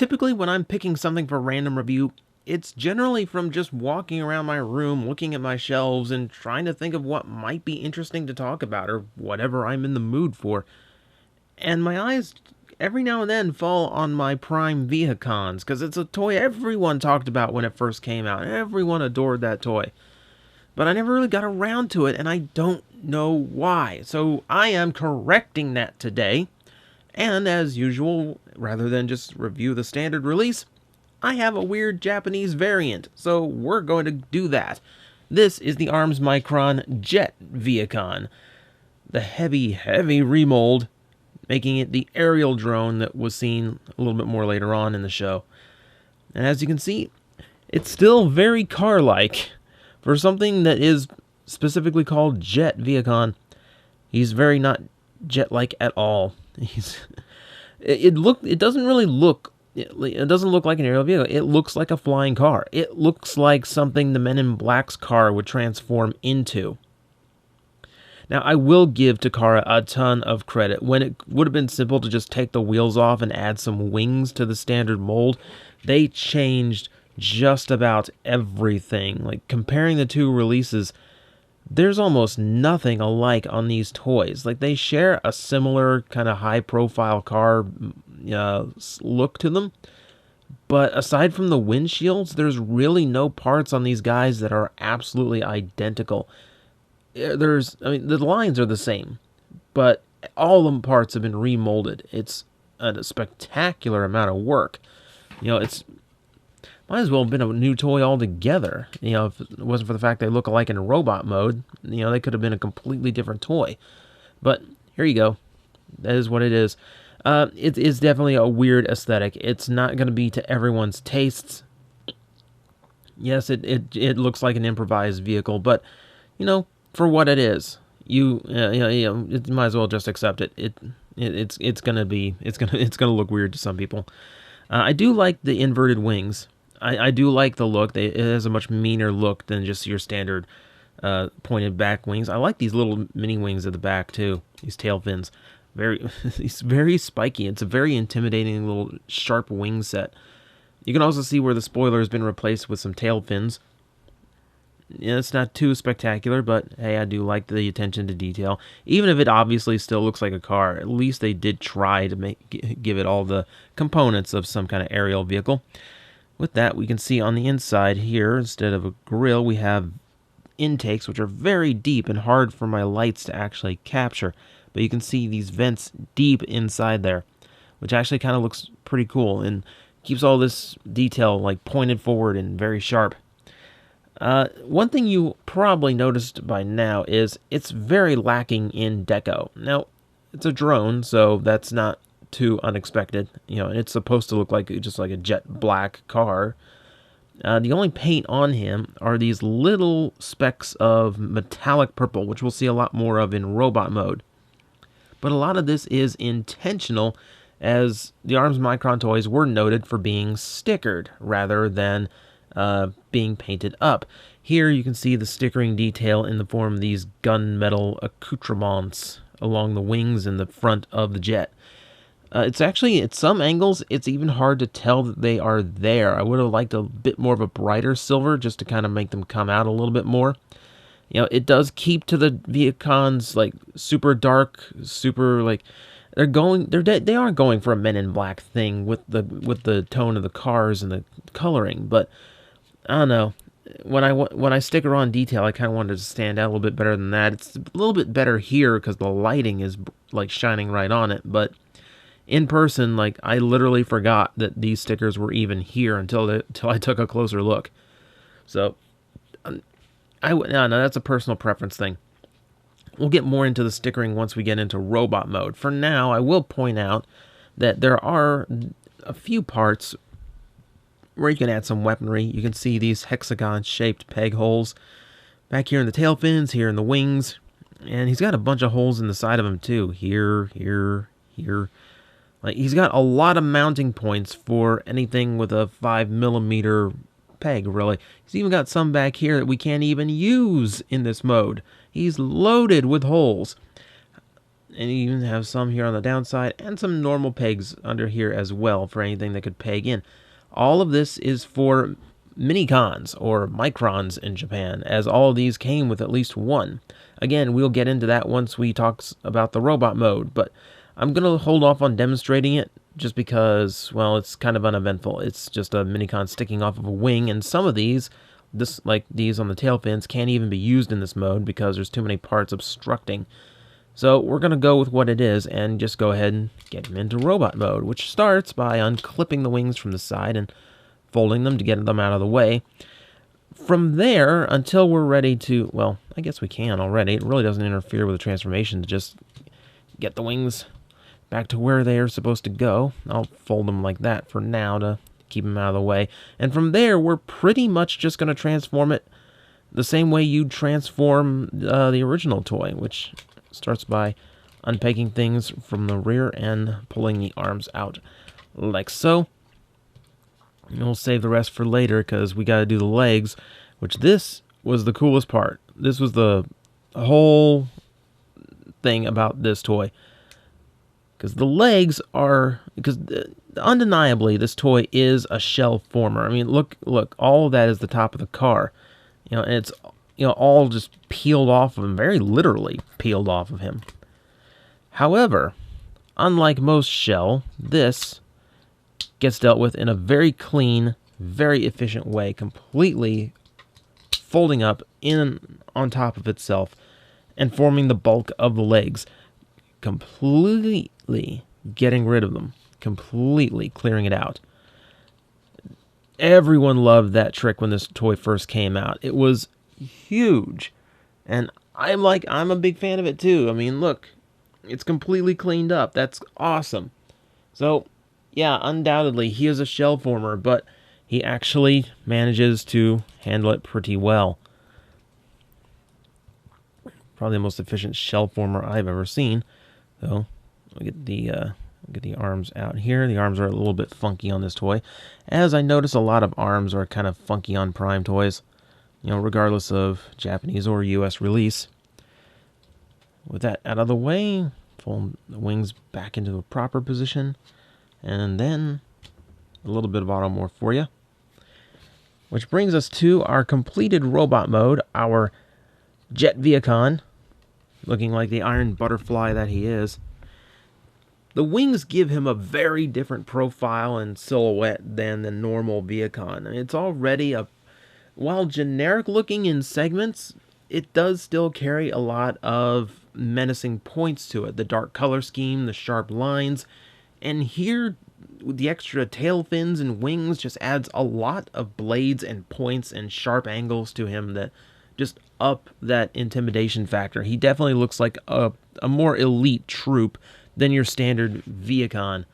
Typically, when I'm picking something for random review, it's generally from just walking around my room, looking at my shelves, and trying to think of what might be interesting to talk about or whatever I'm in the mood for. And my eyes every now and then fall on my Prime Vehicons, because it's a toy everyone talked about when it first came out. Everyone adored that toy. But I never really got around to it, and I don't know why. So I am correcting that today. And as usual, rather than just review the standard release, I have a weird Japanese variant, so we're going to do that. This is the Arms Micron Jet Vehicon, the heavy remold, making it the aerial drone that was seen a little bit more later on in the show. And as you can see, it's still very car-like. For something that is specifically called Jet Vehicon, he's very not jet-like at all. It doesn't look like an aerial vehicle. It looks like a flying car. It looks like something the Men in Black's car would transform into. Now, I will give Takara a ton of credit. When it would have been simple to just take the wheels off and add some wings to the standard mold, they changed just about everything. Like, comparing the two releases, there's almost nothing alike on these toys. Like, they share a similar kind of high-profile car look to them, but aside from the windshields, there's really no parts on these guys that are absolutely identical. The lines are the same, but all the parts have been remolded. It's a spectacular amount of work. It's might as well have been a new toy altogether. If it wasn't for the fact they look alike in robot mode, they could have been a completely different toy. But here you go. That is what it is. It is definitely a weird aesthetic. It's not going to be to everyone's tastes. Yes, it looks like an improvised vehicle, but for what it is, you might as well just accept it. It's gonna look weird to some people. I do like the inverted wings. I do like the look. It has a much meaner look than just your standard pointed back wings. I like these little mini wings at the back too. These tail fins, it's very spiky. It's a very intimidating little sharp wing set. You can also see where the spoiler has been replaced with some tail fins. It's not too spectacular, but hey, I do like the attention to detail. Even if it obviously still looks like a car, at least they did try to give it all the components of some kind of aerial vehicle. With that, we can see on the inside here, instead of a grill, we have intakes, which are very deep and hard for my lights to actually capture. But you can see these vents deep inside there, which actually kind of looks pretty cool and keeps all this detail like pointed forward and very sharp. One thing you probably noticed by now is it's very lacking in deco. Now, it's a drone, so that's not too unexpected, and it's supposed to look like just like a jet black car. The only paint on him are these little specks of metallic purple, which we'll see a lot more of in robot mode. But a lot of this is intentional, as the Arms Micron toys were noted for being stickered rather than being painted up. Here you can see the stickering detail in the form of these gunmetal accoutrements along the wings and the front of the jet. It's actually, at some angles, it's even hard to tell that they are there. I would have liked a bit more of a brighter silver just to kind of make them come out a little bit more. It does keep to the Vehicon's like super dark, super like they are going for a Men in Black thing with the tone of the cars and the coloring, but I don't know. When I sticker on detail, I kind of wanted to stand out a little bit better than that. It's a little bit better here because the lighting is like shining right on it, but in person, like, I literally forgot that these stickers were even here until I took a closer look. So, no, that's a personal preference thing. We'll get more into the stickering once we get into robot mode. For now, I will point out that there are a few parts where you can add some weaponry. You can see these hexagon-shaped peg holes back here in the tail fins, here in the wings, and he's got a bunch of holes in the side of him too. Here. Like, he's got a lot of mounting points for anything with a 5mm peg, really. He's even got some back here that we can't even use in this mode. He's loaded with holes. And you even have some here on the downside, and some normal pegs under here as well for anything that could peg in. All of this is for minicons, or microns in Japan, as all of these came with at least one. Again, we'll get into that once we talk about the robot mode, but I'm going to hold off on demonstrating it just because, well, it's kind of uneventful. It's just a minicon sticking off of a wing, and some of these, like these on the tail fins, can't even be used in this mode because there's too many parts obstructing. So we're going to go with what it is and just go ahead and get them into robot mode, which starts by unclipping the wings from the side and folding them to get them out of the way. From there, until we're ready to, well, I guess we can already. It really doesn't interfere with the transformation to just get the wings back to where they are supposed to go. I'll fold them like that for now to keep them out of the way. And from there, we're pretty much just going to transform it the same way you'd transform the original toy, which starts by unpegging things from the rear and pulling the arms out like so. And we'll save the rest for later because we got to do the legs, which this was the coolest part. This was the whole thing about this toy. Because the legs are, because undeniably this toy is a shell former. I mean, look, all of that is the top of the car. And it's, all just peeled off of him, very literally peeled off of him. However, unlike most shell, this gets dealt with in a very clean, very efficient way, completely folding up on top of itself and forming the bulk of the legs, completely getting rid of them, completely clearing it out. Everyone loved that trick when this toy first came out. It was huge, and I'm a big fan of it too. I mean, look, it's completely cleaned up. That's awesome. So, yeah, undoubtedly he is a shell former, but he actually manages to handle it pretty well. Probably the most efficient shell former I've ever seen. So, we'll get the arms out here. The arms are a little bit funky on this toy, as I notice a lot of arms are kind of funky on Prime toys, regardless of Japanese or US release. With that out of the way, fold the wings back into a proper position, and then a little bit of automorph for you. Which brings us to our completed robot mode, our Jet Vehicon, looking like the iron butterfly that he is. The wings give him a very different profile and silhouette than the normal Vehicon. It's already while generic looking in segments, it does still carry a lot of menacing points to it. The dark color scheme, the sharp lines, and here with the extra tail fins and wings just adds a lot of blades and points and sharp angles to him that just up that intimidation factor. He definitely looks like a more elite troop than your standard Vehicon.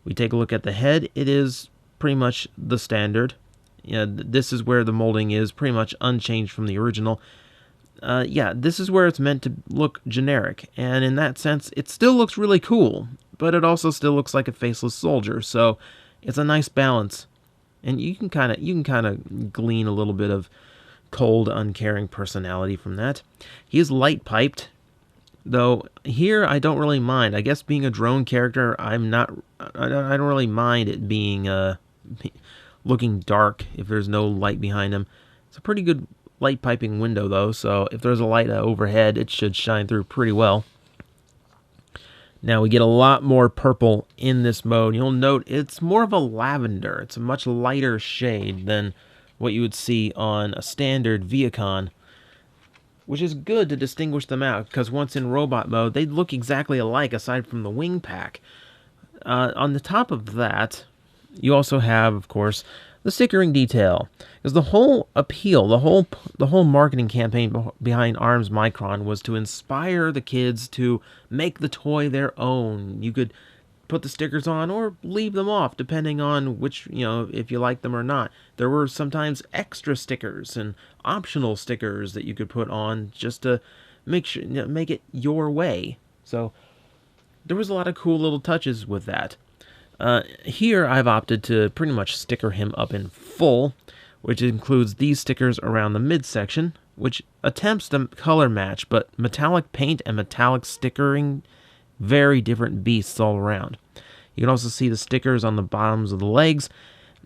We take a look at the head. It is pretty much the standard. This is where the molding is pretty much unchanged from the original. This is where it's meant to look generic, and in that sense, it still looks really cool, but it also still looks like a faceless soldier, so it's a nice balance. And you can kind of glean a little bit of cold, uncaring personality from that. He is light-piped, though here I don't really mind. I guess being a drone character, I don't really mind it being looking dark if there's no light behind him. It's a pretty good light piping window though, so if there's a light overhead, it should shine through pretty well. Now we get a lot more purple in this mode. You'll note it's more of a lavender. It's a much lighter shade than what you would see on a standard Vehicon, which is good to distinguish them out, because once in robot mode, they look exactly alike aside from the wing pack. On the top of that, you also have, of course, the stickering detail. Because the whole appeal, the whole marketing campaign behind ARMS Micron was to inspire the kids to make the toy their own. You could put the stickers on or leave them off, depending on which, if you like them or not. There were sometimes extra stickers and optional stickers that you could put on just to make it your way. So there was a lot of cool little touches with that. Here I've opted to pretty much sticker him up in full, which includes these stickers around the midsection, which attempts to color match, but metallic paint and metallic stickering very different beasts all around. You can also see the stickers on the bottoms of the legs.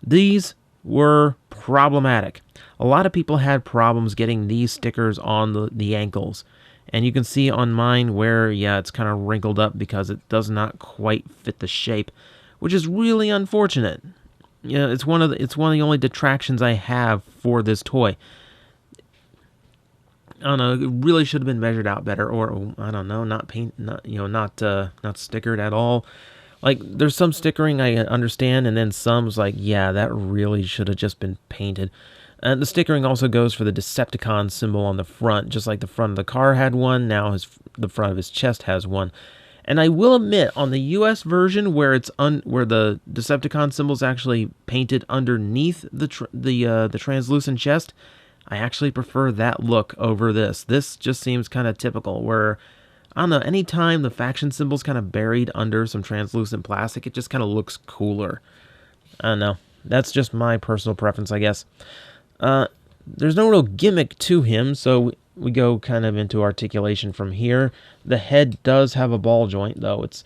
These were problematic. A lot of people had problems getting these stickers on the ankles. And you can see on mine where, yeah, it's kind of wrinkled up because it does not quite fit the shape, which is really unfortunate. Yeah, it's one of the only detractions I have for this toy. I don't know, it really should have been measured out better, or I don't know, not stickered at all. Like, there's some stickering I understand, and then some's like, yeah, that really should have just been painted. And the stickering also goes for the Decepticon symbol on the front, just like the front of the car had one. Now the front of his chest has one. And I will admit, on the U.S. version, where where the Decepticon symbol is actually painted underneath the translucent chest, I actually prefer that look over this. This just seems kind of typical, where, I don't know, anytime the faction symbol's kind of buried under some translucent plastic, it just kind of looks cooler. I don't know. That's just my personal preference, I guess. There's no real gimmick to him, so we go kind of into articulation from here. The head does have a ball joint, though. It's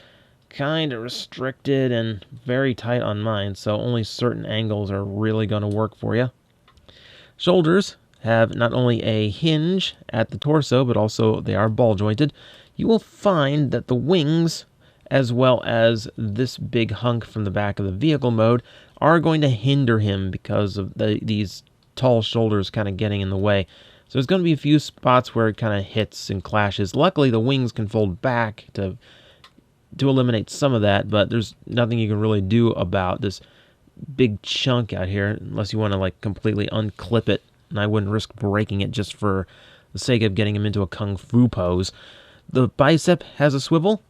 kind of restricted and very tight on mine, so only certain angles are really going to work for you. Shoulders have not only a hinge at the torso, but also they are ball jointed. You will find that the wings, as well as this big hunk from the back of the vehicle mode, are going to hinder him because of these tall shoulders kind of getting in the way. So there's going to be a few spots where it kind of hits and clashes. Luckily, the wings can fold back to eliminate some of that, but there's nothing you can really do about this big chunk out here unless you want to like completely unclip it, and I wouldn't risk breaking it just for the sake of getting him into a kung fu pose. The bicep has a swivel.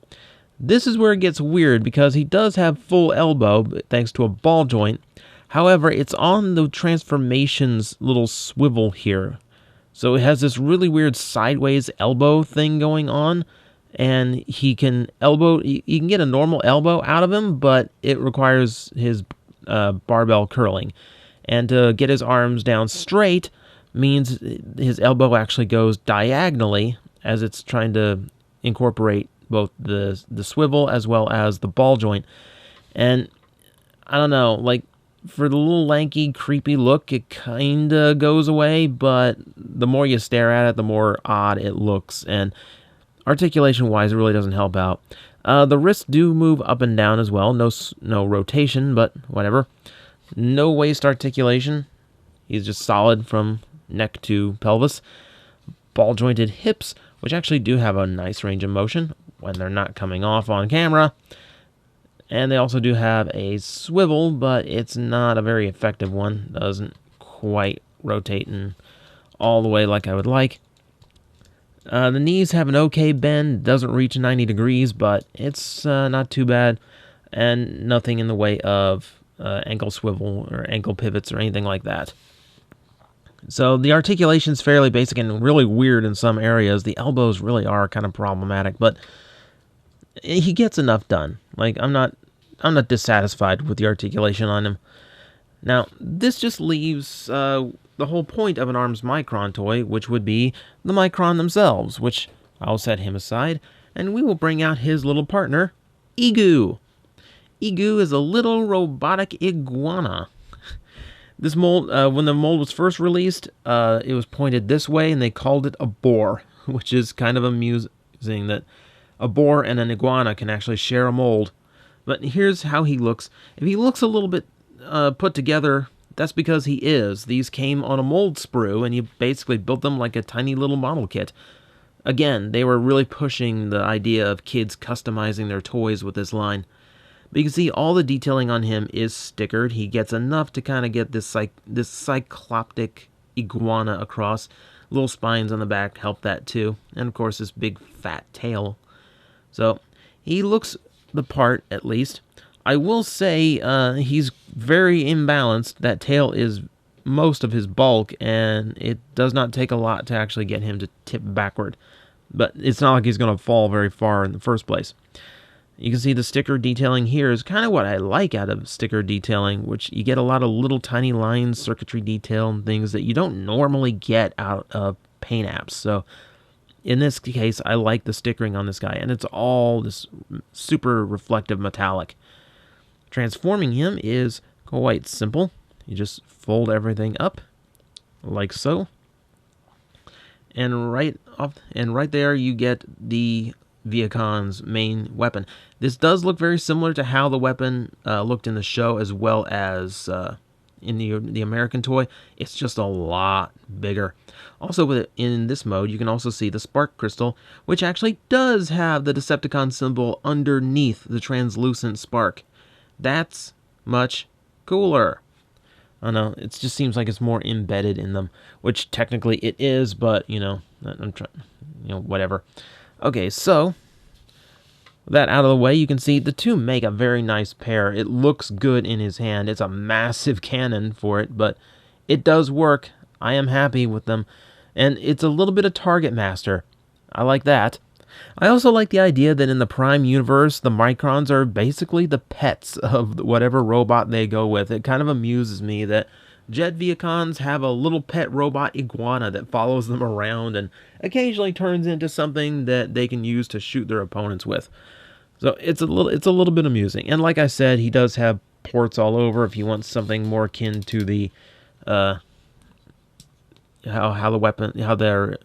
This is where it gets weird because he does have full elbow thanks to a ball joint. However, it's on the transformation's little swivel here. So it has this really weird sideways elbow thing going on, and he can get a normal elbow out of him, but it requires his barbell curling. And to get his arms down straight means his elbow actually goes diagonally as it's trying to incorporate both the swivel as well as the ball joint. And I don't know, like, for the little lanky, creepy look, it kind of goes away, but the more you stare at it, the more odd it looks, and articulation-wise, it really doesn't help out. The wrists do move up and down as well. No rotation, but whatever. No waist articulation. He's just solid from neck to pelvis. Ball-jointed hips, which actually do have a nice range of motion when they're not coming off on camera. And they also do have a swivel, but it's not a very effective one. Doesn't quite rotate in all the way like I would like. The knees have an okay bend. Doesn't reach 90 degrees, but it's not too bad. And nothing in the way of ankle swivel or ankle pivots or anything like that. So the articulation's fairly basic and really weird in some areas. The elbows really are kind of problematic, but he gets enough done. Like, I'm not dissatisfied with the articulation on him. Now, this just leaves the whole point of an Arms Micron toy, which would be the Micron themselves, which I'll set him aside, and we will bring out his little partner, Egu. Egu is a little robotic iguana. This mold, when the mold was first released, it was pointed this way, and they called it a boar, which is kind of amusing that a boar and an iguana can actually share a mold. But here's how he looks. If he looks a little bit put together, that's because he is. These came on a mold sprue, and you basically built them like a tiny little model kit. Again, they were really pushing the idea of kids customizing their toys with this line. But you can see all the detailing on him is stickered. He gets enough to kind of get this cycloptic iguana across. Little spines on the back help that too. And of course this big fat tail. So he looks the part, at least. I will say he's very imbalanced. That tail is most of his bulk, and it does not take a lot to actually get him to tip backward. But it's not like he's going to fall very far in the first place. You can see the sticker detailing here is kind of what I like out of sticker detailing, which you get a lot of little tiny lines, circuitry detail, and things that you don't normally get out of paint apps. So in this case, I like the stickering on this guy, and it's all this super reflective metallic. Transforming him is quite simple. You just fold everything up like so, and right there you get the Vehicon's main weapon. This does look very similar to how the weapon looked in the show, as well as in the American toy. It's just a lot bigger. Also, in this mode, you can also see the spark crystal, which actually does have the Decepticon symbol underneath the translucent spark. That's much cooler. I know, it just seems like it's more embedded in them, which technically it is, but, I'm trying, whatever. Okay, so, that out of the way, you can see the two make a very nice pair. It looks good in his hand. It's a massive cannon for it, but it does work. I am happy with them. And it's a little bit of Target Master. I like that. I also like the idea that in the Prime universe, the Microns are basically the pets of whatever robot they go with. It kind of amuses me that Jet Vehicons have a little pet robot iguana that follows them around and occasionally turns into something that they can use to shoot their opponents with. So it's a little bit amusing. And like I said, he does have ports all over if you want something more akin to the how their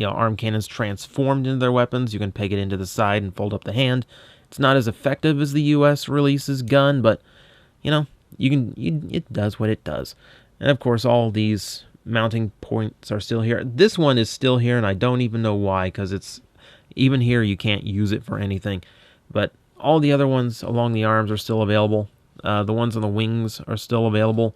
arm cannons transformed into their weapons. You can peg it into the side and fold up the hand. It's not as effective as the US releases gun, but it does what it does. And of course, all these mounting points are still here. This one is still here, and I don't even know why, because it's even here you can't use it for anything. But all the other ones along the arms are still available. The ones on the wings are still available.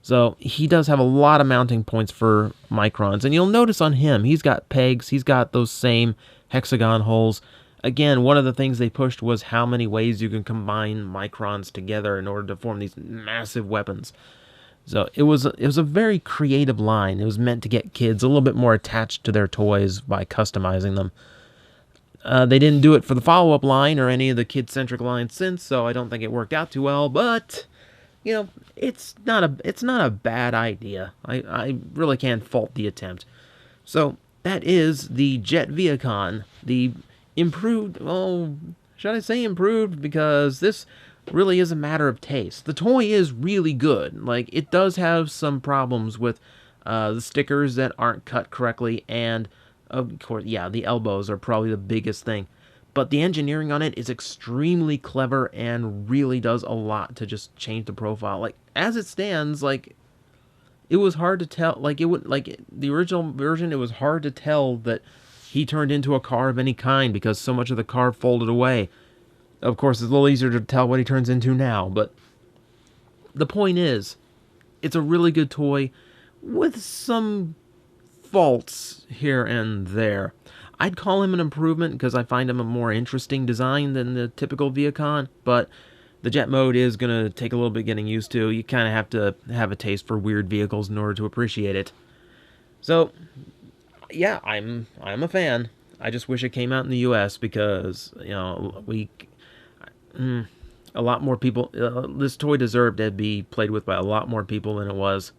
So he does have a lot of mounting points for Microns. And you'll notice on him, he's got pegs. He's got those same hexagon holes. Again, one of the things they pushed was how many ways you can combine Microns together in order to form these massive weapons. So it was a very creative line. It was meant to get kids a little bit more attached to their toys by customizing them. They didn't do it for the follow-up line or any of the kid-centric lines since, so I don't think it worked out too well, but it's not a bad idea. I really can't fault the attempt. So that is the Jet Vehicon, the improved, should I say improved? Because this really is a matter of taste. The toy is really good. Like, it does have some problems with the stickers that aren't cut correctly, and of course, yeah, the elbows are probably the biggest thing. But the engineering on it is extremely clever and really does a lot to just change the profile. Like, as it stands, like, it was hard to tell, the original version, it was hard to tell that he turned into a car of any kind because so much of the car folded away. Of course, it's a little easier to tell what he turns into now, but the point is, it's a really good toy with some faults here and there. I'd call him an improvement because I find him a more interesting design than the typical Vehicon, but the jet mode is going to take a little bit getting used to. You kind of have to have a taste for weird vehicles in order to appreciate it. So, yeah, I'm a fan. I just wish it came out in the US because, a lot more people, this toy deserved to be played with by a lot more people than it was.